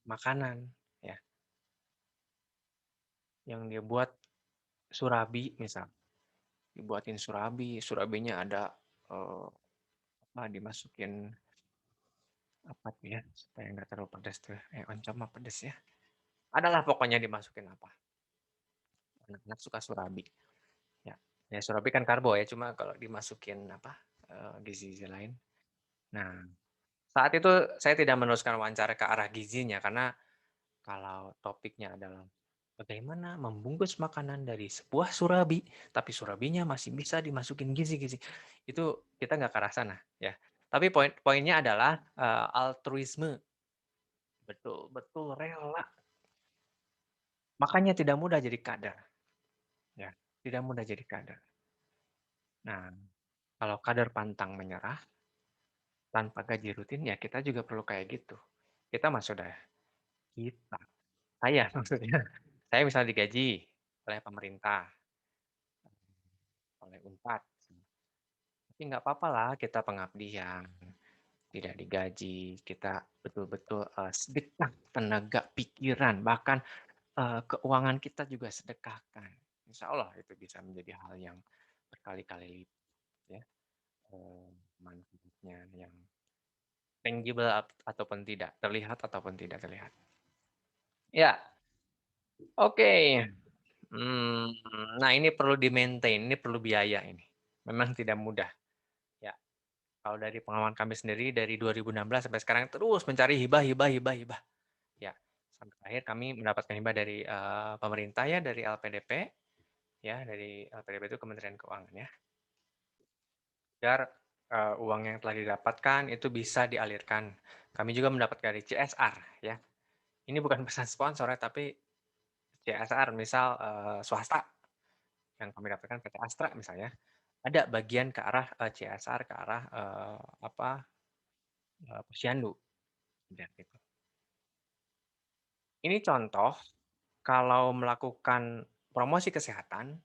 makanan ya, yang dia buat surabi misal, dibuatin surabi, surabinya ada, dimasukin apa tuh ya, supaya nggak terlalu pedes tuh, oncom mah pedes ya. Adalah pokoknya dimasukin apa, anak-anak suka surabi, ya. Ya surabi kan karbo ya, cuma kalau dimasukin apa, gizi-gizi lain. Nah, saat itu saya tidak meneruskan wawancara ke arah gizinya, karena kalau topiknya adalah bagaimana membungkus makanan dari sebuah surabi, tapi surabinya masih bisa dimasukin gizi-gizi, itu kita nggak ke arah sana, ya. Tapi poinnya adalah, altruisme, betul-betul rela, makanya tidak mudah jadi kader, ya, tidak mudah jadi kader. Nah, kalau kader pantang menyerah, tanpa gaji rutin, ya kita juga perlu kayak gitu. Kita mah sudah kita, saya maksudnya, saya misalnya digaji oleh pemerintah, oleh Unpad, tapi nggak apa lah kita pengabdian, tidak digaji, kita betul-betul, sedekah tenaga, pikiran, bahkan, keuangan kita juga sedekahkan. Insya Allah itu bisa menjadi hal yang berkali-kali lipat ya, manfaatnya yang tangible ataupun tidak, terlihat ataupun tidak terlihat. Ya, oke. Nah ini perlu di-maintain, ini perlu biaya ini. Memang tidak mudah, ya. Kalau dari pengalaman kami sendiri dari 2016 sampai sekarang terus mencari hibah hibah hibah hibah, ya. Sampai akhir kami mendapatkan hibah dari, pemerintah ya, dari LPDP, ya, dari LPDP itu Kementerian Keuangan ya, agar, uang yang telah didapatkan itu bisa dialirkan. Kami juga mendapat dari CSR ya. Ini bukan pesan sponsor ya, tapi CSR misal, swasta yang kami dapatkan PT Astra misalnya, ada bagian ke arah, CSR, ke arah, apa, posyandu, dan gitu. Ini contoh kalau melakukan promosi kesehatan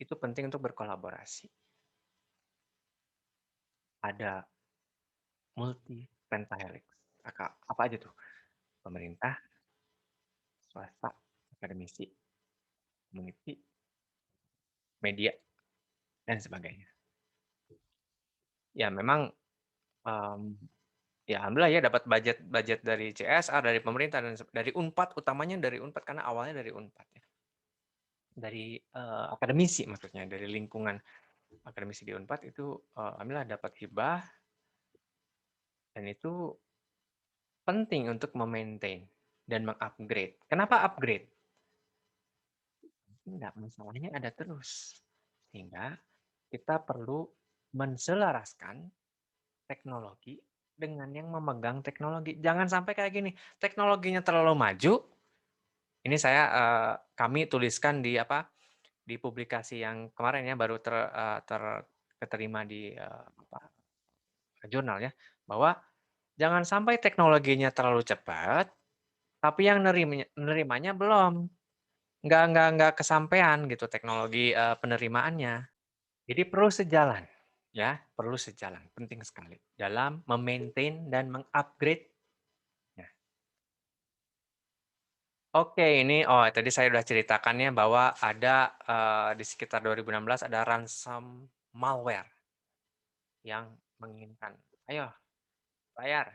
itu penting untuk berkolaborasi. Ada multi pentahelix. Apa aja tuh? Pemerintah, swasta, akademisi, community, media, dan sebagainya. Ya memang, mmm, ya alhamdulillah ya dapat budget budget dari CSR, dari pemerintah dan dari Unpad, utamanya dari Unpad karena awalnya dari Unpad ya. Dari, akademisi maksudnya, dari lingkungan akademisi di Unpad itu, alhamdulillah dapat hibah dan itu penting untuk me-maintain dan meng-upgrade. Kenapa upgrade? Enggak, masalahnya ada terus. Sehingga kita perlu menselaraskan teknologi dengan yang memegang teknologi. Jangan sampai kayak gini, teknologinya terlalu maju, ini kami tuliskan di apa, di publikasi yang kemarin ya baru keterima di, apa, jurnal ya, bahwa jangan sampai teknologinya terlalu cepat, tapi yang nerimanya belum, nggak kesampean gitu teknologi, penerimaannya. Jadi perlu sejalan, ya, perlu sejalan, penting sekali dalam me-maintain dan meng-upgrade. Ya. Oke, ini tadi saya udah ceritakan ya bahwa ada, di sekitar 2016 ada ransom malware yang menginginkan, "Ayo bayar,"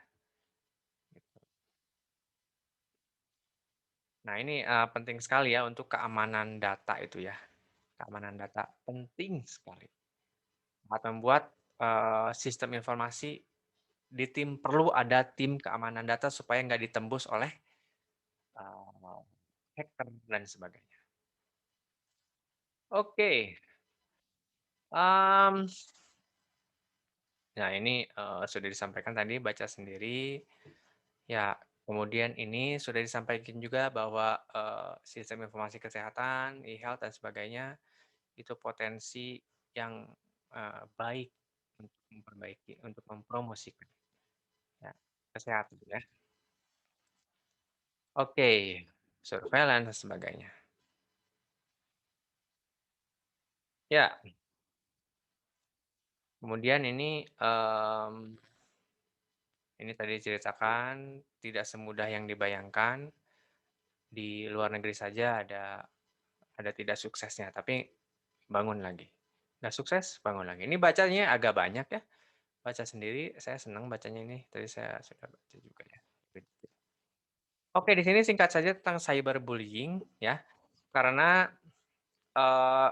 gitu. Nah ini, penting sekali ya untuk keamanan data itu ya, keamanan data penting sekali. Sangat membuat, sistem informasi di tim perlu ada tim keamanan data supaya nggak ditembus oleh, eee, hacker dan sebagainya. Oke, mmm, nah ini, sudah disampaikan tadi baca sendiri, ya kemudian ini sudah disampaikan juga bahwa, sistem informasi kesehatan, e-health dan sebagainya, itu potensi yang, baik untuk memperbaiki, untuk mempromosikan ya, kesehatan ya. Oke, surveillance dan sebagainya. Ya, kemudian ini tadi diceritakan tidak semudah yang dibayangkan, di luar negeri saja ada tidak suksesnya, tapi bangun lagi. Nggak sukses, bangun lagi. Ini bacanya agak banyak ya, baca sendiri saya senang bacanya ini, tadi saya sudah baca juga ya. Oke, di sini singkat saja tentang cyberbullying ya, karena, eee,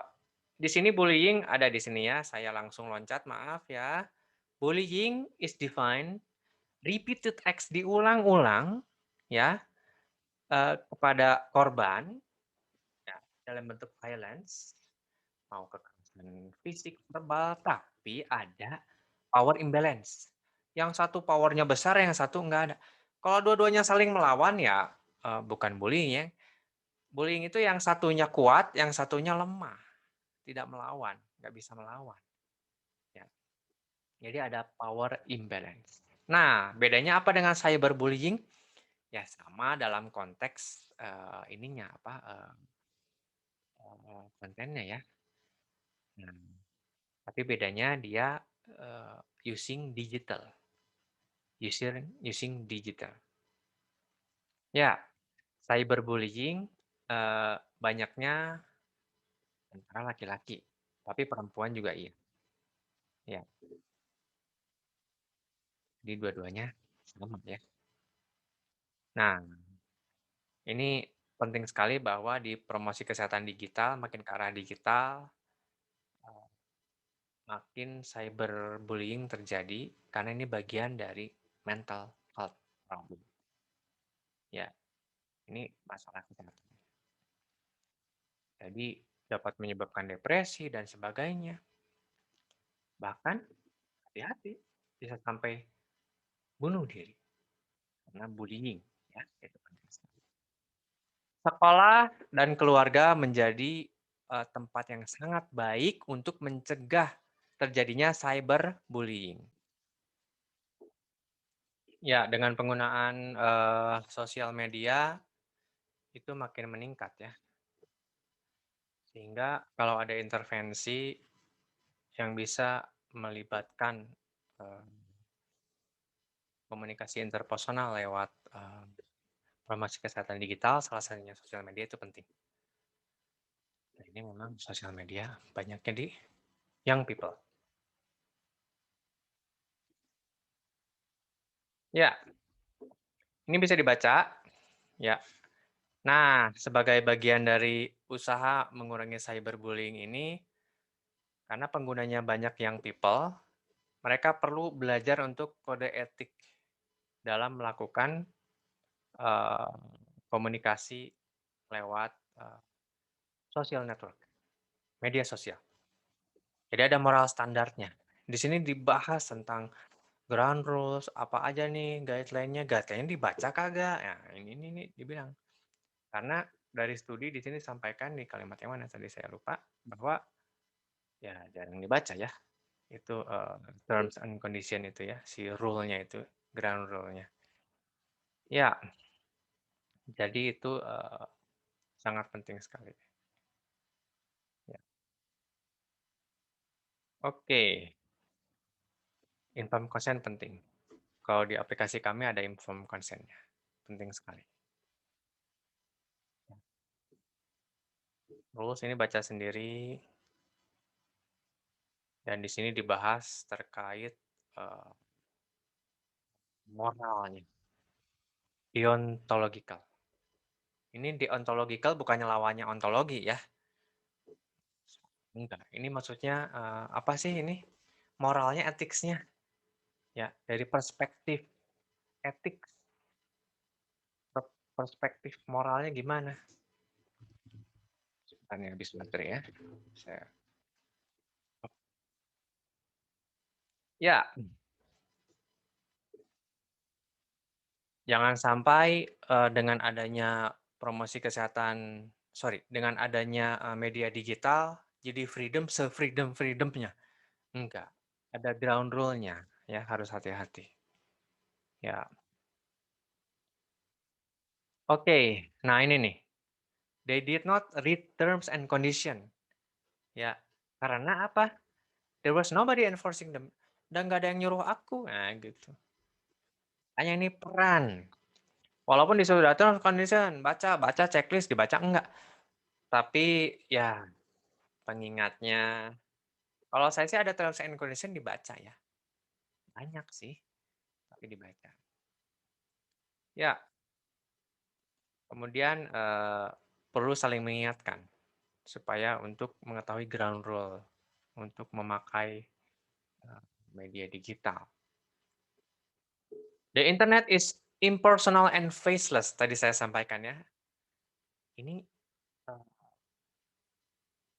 di sini bullying ada di sini ya, saya langsung loncat, maaf ya. Bullying is defined repeated acts diulang-ulang ya, kepada korban ya, dalam bentuk violence, mau kekerasan fisik, verbal, tapi ada power imbalance. Yang satu powernya besar, yang satu enggak ada. Kalau dua-duanya saling melawan ya, bukan bullying ya. Bullying itu yang satunya kuat, yang satunya lemah, tidak melawan, nggak bisa melawan, ya. Jadi ada power imbalance. Nah, bedanya apa dengan cyberbullying? Ya sama dalam konteks, ininya apa, kontennya ya. Nah, tapi bedanya dia, using digital, using digital. Ya, cyberbullying, banyaknya antara laki-laki, tapi perempuan juga iya, ya. Jadi dua-duanya sama ya. Nah, ini penting sekali bahwa di promosi kesehatan digital, makin ke arah digital, eee, makin cyberbullying terjadi, karena ini bagian dari mental health problem. Ya, ini masalah kesehatan. Jadi dapat menyebabkan depresi dan sebagainya. Bahkan hati-hati, bisa sampai bunuh diri karena bullying, ya, itu penting sekali. Sekolah dan keluarga menjadi, tempat yang sangat baik untuk mencegah terjadinya cyberbullying. Ya, dengan penggunaan, sosial media itu makin meningkat ya. Sehingga kalau ada intervensi yang bisa melibatkan, eee, komunikasi interpersonal lewat, informasi kesehatan digital, salah satunya sosial media itu penting. Nah, ini memang sosial media banyaknya di young people. Ya, ini bisa dibaca, ya. Nah, sebagai bagian dari usaha mengurangi cyberbullying ini, karena penggunanya banyak young people, mereka perlu belajar untuk kode etik dalam melakukan, eee, komunikasi lewat, social network, media sosial. Jadi ada moral standarnya. Di sini dibahas tentang ground rules, apa aja nih guideline-nya dibaca kagak? Nah, ini nih dibilang. Karena dari studi di sini disampaikan di kalimat yang mana tadi saya lupa, bahwa ya jarang dibaca ya, itu, terms and condition itu ya, si rule-nya itu, ground rule-nya. Ya, jadi itu, sangat penting sekali. Ya. Oke, informed consent penting. Kalau di aplikasi kami ada informed consent-nya, penting sekali. Rules ini baca sendiri dan di sini dibahas terkait, eee, moralnya, deontological. Ini deontological bukannya lawannya ontologi ya, enggak. Ini maksudnya, apa sih ini, moralnya, etiknya, ya, dari perspektif etik, perspektif moralnya gimana. Sebentar nih habis baterai ya, saya ya, jangan sampai, dengan adanya promosi kesehatan dengan adanya, media digital, jadi freedom se-freedom-freedom-nya, enggak. Ada ground rule-nya, ya, harus hati-hati. Ya, oke. Nah ini nih, they did not read terms and condition, ya. Karena apa? There was nobody enforcing them. Dan nggak ada yang nyuruh aku, nah gitu. Hanya ini peran. Walaupun disuruh terms and condition, baca baca checklist, dibaca enggak. Tapi ya pengingatnya, kalau saya sih ada terms and condition dibaca ya, banyak sih, tapi dibaca. Ya, kemudian, perlu saling mengingatkan, supaya untuk mengetahui ground rule, untuk memakai, media digital. The internet is impersonal and faceless, tadi saya sampaikan ya. Ini,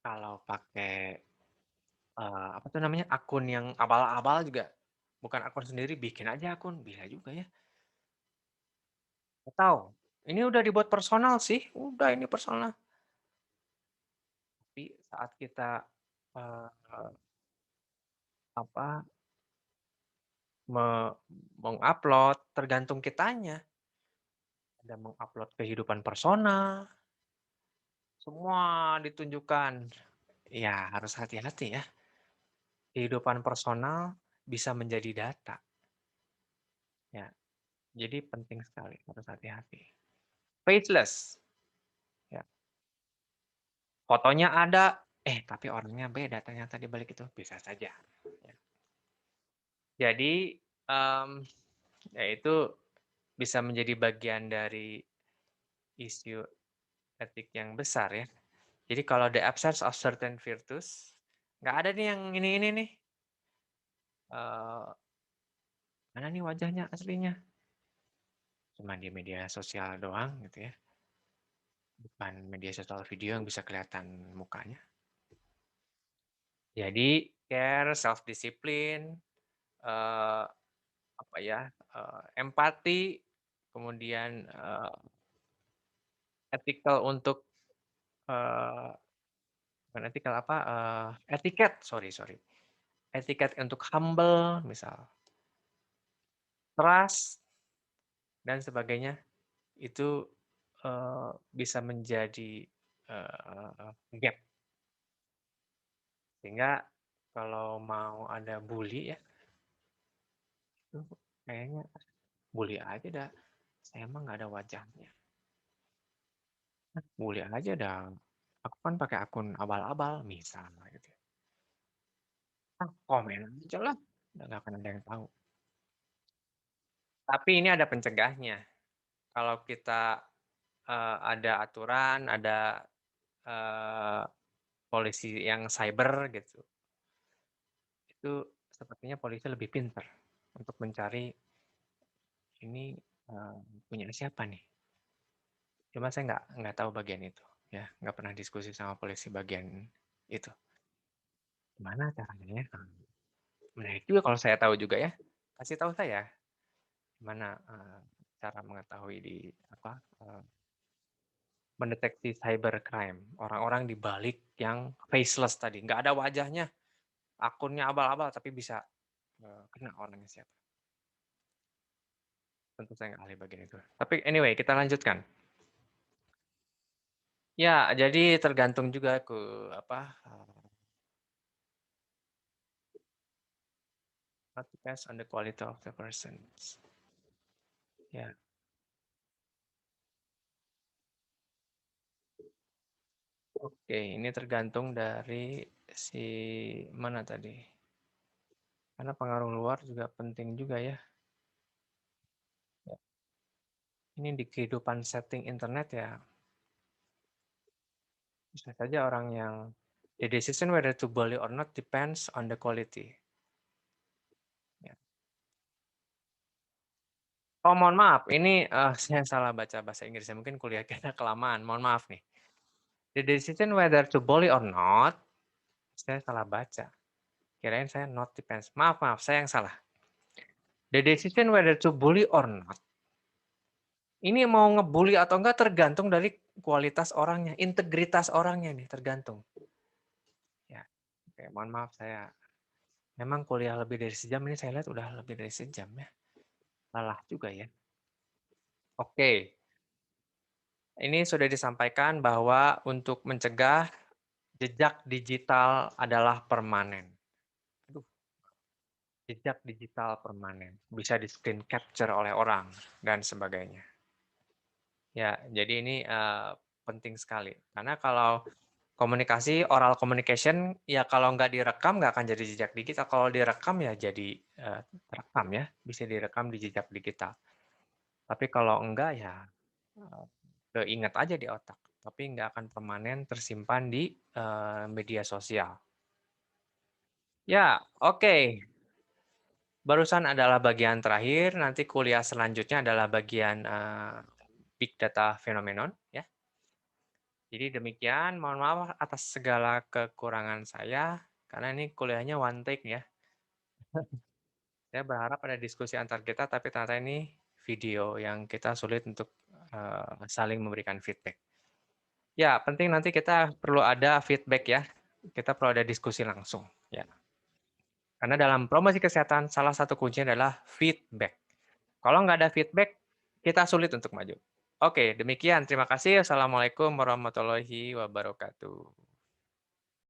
kalau pakai, apa tuh namanya, akun yang abal-abal juga, bukan akun sendiri, bikin aja akun, bisa juga ya. Atau, ini udah dibuat personal sih, udah ini personal. Tapi saat kita, eee, apa, me meng-upload, tergantung kitanya. Ada meng-upload kehidupan personal, semua ditunjukkan. Ya harus hati-hati ya, kehidupan personal bisa menjadi data, ya. Jadi penting sekali, harus hati-hati. Faceless, ya, fotonya ada, tapi orangnya beda ternyata di balik itu, bisa saja, ya. Jadi, ya itu bisa menjadi bagian dari isu etik yang besar ya. Jadi kalau the absence of certain virtues, nggak ada nih yang ini nih, eee, mana nih wajahnya aslinya, cuma di media sosial doang gitu ya, bukan media sosial video yang bisa kelihatan mukanya. Jadi care, self discipline, eee, apa ya, empati, kemudian, ethical untuk, eee, bukan ethical apa, etiket, sorry, etiket untuk humble misal, trust dan sebagainya. Itu, bisa menjadi, gap. Sehingga kalau mau ada bully ya, itu kayaknya bully aja dah, saya mah nggak ada wajahnya. Bully aja dah, aku kan pakai akun abal-abal misalnya gitu. Komen aja lah, udah nggak akan ada yang tahu. Tapi ini ada pencegahnya. Kalau kita, ada aturan, ada, eee, polisi yang cyber gitu, itu sepertinya polisi lebih pintar untuk mencari ini, eee, punya siapa nih. Cuma saya nggak tahu bagian itu, ya, nggak pernah diskusi sama polisi bagian itu. Gimana caranya ya? Menarik juga kalau saya tahu juga ya, kasih tahu saya, gimana, cara mengetahui di apa, mendeteksi cybercrime, orang-orang di balik yang faceless tadi, nggak ada wajahnya, akunnya abal-abal tapi bisa, kena orangnya siapa. Tentu saya nggak ahli bagian itu. Tapi anyway kita lanjutkan. Ya, jadi tergantung juga ke apa, it depends on the quality of the persons. Ya, oke, ini tergantung dari si mana tadi, karena pengaruh luar juga penting juga ya. Ya, ini di kehidupan setting internet ya, bisa saja orang yang the decision whether to bully or not depends on the quality. Ya. Oh, mohon maaf, ini, saya salah baca bahasa Inggrisnya, mungkin kuliah kita kelamaan, mohon maaf nih. The decision whether to bully or not, saya salah baca. Kirain saya not depends. Maaf maaf, saya yang salah. The decision whether to bully or not, ini mau ngebully atau enggak tergantung dari kualitas orangnya, integritas orangnya nih, tergantung. Ya, oke, mohon maaf saya memang kuliah lebih dari sejam, ini saya lihat udah lebih dari sejam ya. Lelah juga ya. Oke, ini sudah disampaikan bahwa untuk mencegah jejak digital adalah permanen. Aduh, jejak digital permanen, bisa di screen capture oleh orang dan sebagainya. Ya, jadi ini, penting sekali, karena kalau komunikasi, oral communication, ya kalau nggak direkam nggak akan jadi jejak digital, kalau direkam ya jadi, terekam ya, bisa direkam di jejak digital. Tapi kalau enggak ya, eee, keinget aja di otak, tapi nggak akan permanen tersimpan di, media sosial. Ya, oke. Barusan adalah bagian terakhir, nanti kuliah selanjutnya adalah bagian, big data phenomenon ya. Jadi demikian, mohon maaf atas segala kekurangan saya, karena ini kuliahnya one take ya. Saya berharap ada diskusi antar kita, tapi ternyata ini video yang kita sulit untuk, saling memberikan feedback. Ya, penting nanti kita perlu ada feedback ya, kita perlu ada diskusi langsung, ya. Karena dalam promosi kesehatan salah satu kuncinya adalah feedback. Kalau nggak ada feedback, kita sulit untuk maju. Oke, demikian. Terima kasih. Assalamualaikum warahmatullahi wabarakatuh.